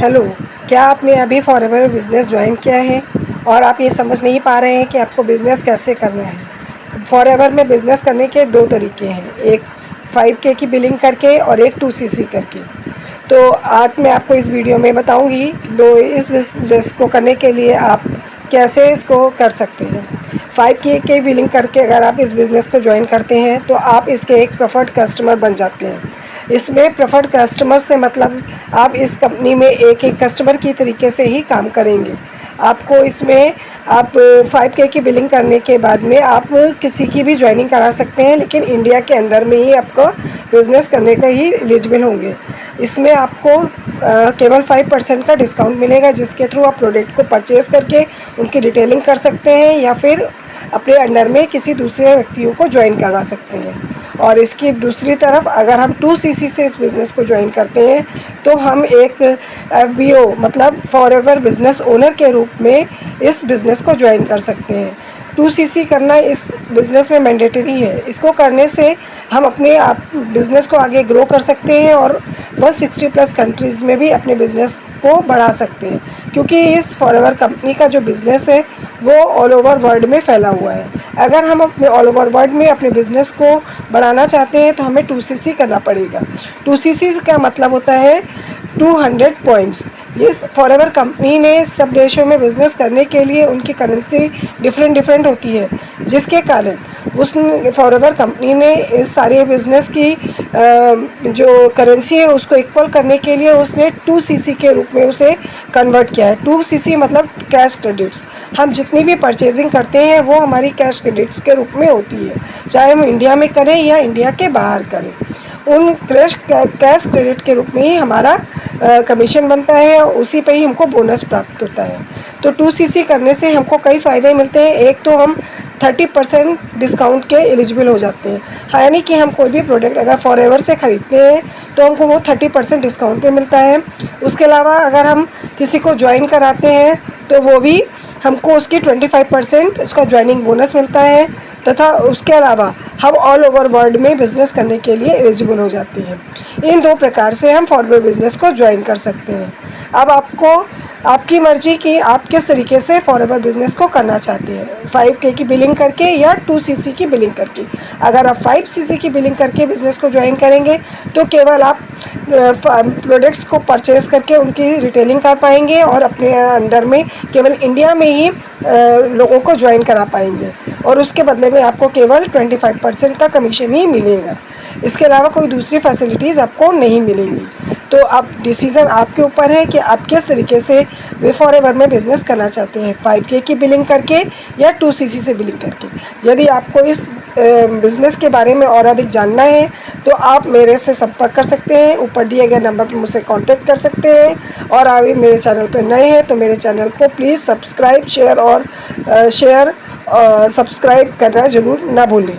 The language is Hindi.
हेलो, क्या आपने अभी फॉरएवर बिज़नेस ज्वाइन किया है और आप ये समझ नहीं पा रहे हैं कि आपको बिज़नेस कैसे करना है। फॉरएवर में बिज़नेस करने के दो तरीके हैं, एक 5K की बिलिंग करके और एक 2CC करके। तो आज मैं आपको इस वीडियो में बताऊंगी इस बिज़नेस को करने के लिए आप कैसे इसको कर सकते हैं। 5K की बिलिंग करके अगर आप इस बिज़नेस को ज्वाइन करते हैं तो आप इसके एक प्रेफर्ड कस्टमर बन जाते हैं। इसमें प्रेफर्ड कस्टमर से मतलब आप इस कंपनी में एक एक कस्टमर की तरीके से ही काम करेंगे। आपको इसमें आप 5K की बिलिंग करने के बाद में आप किसी की भी ज्वाइनिंग करा सकते हैं, लेकिन इंडिया के अंदर में ही आपको बिज़नेस करने का ही एलिजिबल होंगे। इसमें आपको केवल 5% का डिस्काउंट मिलेगा, जिसके थ्रू आप प्रोडक्ट को परचेज़ करके उनकी रिटेलिंग कर सकते हैं या फिर अपने अंडर में किसी दूसरे व्यक्तियों को ज्वाइन करवा सकते हैं। और इसकी दूसरी तरफ अगर हम 2CC से इस बिज़नेस को ज्वाइन करते हैं तो हम एक FBO मतलब फॉरएवर बिज़नेस ओनर के रूप में इस बिज़नेस को ज्वाइन कर सकते हैं। 2CC करना इस बिज़नेस में मैंडेटरी है। इसको करने से हम अपने आप बिज़नेस को आगे ग्रो कर सकते हैं और 160+ कंट्रीज़ में भी अपने बिज़नेस को बढ़ा सकते हैं, क्योंकि इस फॉरएवर कंपनी का जो बिज़नेस है वो ऑल ओवर वर्ल्ड में फैला हुआ है। अगर हम अपने ऑल ओवर वर्ल्ड में अपने बिज़नेस को बढ़ाना चाहते हैं तो हमें 2CC करना पड़ेगा। 2CC का मतलब होता है 200 पॉइंट्स। ये फॉरएवर कंपनी ने सब देशों में बिज़नेस करने के लिए उनकी करेंसी डिफरेंट होती है, जिसके कारण उस फॉरएवर कंपनी ने इस सारे बिज़नेस की जो करेंसी है उसको इक्वल करने के लिए उसने 2CC के रूप में उसे कन्वर्ट किया है। 2CC मतलब कैश क्रेडिट्स। हम जितनी भी परचेजिंग करते हैं वो हमारी कैश क्रेडिट्स के रूप में होती है, चाहे हम इंडिया में करें या इंडिया के बाहर करें। उन कैश क्रेडिट के रूप में ही हमारा कमीशन बनता है और उसी पे ही हमको बोनस प्राप्त होता है। तो 2CC करने से हमको कई फ़ायदे मिलते हैं। एक तो हम 30% डिस्काउंट के एलिजिबल हो जाते हैं, यानी कि हम कोई भी प्रोडक्ट अगर फॉरएवर से ख़रीदते हैं तो हमको वो 30% डिस्काउंट पे मिलता है। उसके अलावा अगर हम किसी को ज्वाइन कराते हैं तो वो भी हमको उसकी 25% उसका ज्वाइनिंग बोनस मिलता है, तथा उसके अलावा हम ऑल ओवर वर्ल्ड में बिज़नेस करने के लिए एलिजिबल हो जाते हैं। इन दो प्रकार से हम फॉरएवर बिज़नेस को ज्वाइन कर सकते हैं। अब आपकी मर्ज़ी कि आप किस तरीके से फॉरएवर बिज़नेस को करना चाहते हैं, 5K की बिलिंग करके या 2CC की बिलिंग करके। अगर आप 5CC की बिलिंग करके बिज़नेस को ज्वाइन करेंगे तो केवल आप प्रोडक्ट्स को परचेज़ करके उनकी रिटेलिंग कर पाएंगे और अपने अंडर में केवल इंडिया में ही लोगों को ज्वाइन करा पाएंगे, और उसके बदले में आपको केवल 25% का कमीशन ही मिलेगा। इसके अलावा कोई दूसरी फैसिलिटीज़ आपको नहीं मिलेंगी। तो अब डिसीज़न आपके ऊपर है कि आप किस तरीके से वे फॉरएवर में बिज़नेस करना चाहते हैं, 5K की बिलिंग करके या 2CC से बिलिंग करके। यदि आपको इस बिज़नेस के बारे में और अधिक जानना है तो आप मेरे से संपर्क कर सकते हैं। ऊपर दिए गए नंबर पर मुझसे कांटेक्ट कर सकते हैं। और आप मेरे चैनल पर नए हैं तो मेरे चैनल को प्लीज़ सब्सक्राइब, सब्सक्राइब करना ज़रूर ना भूलें।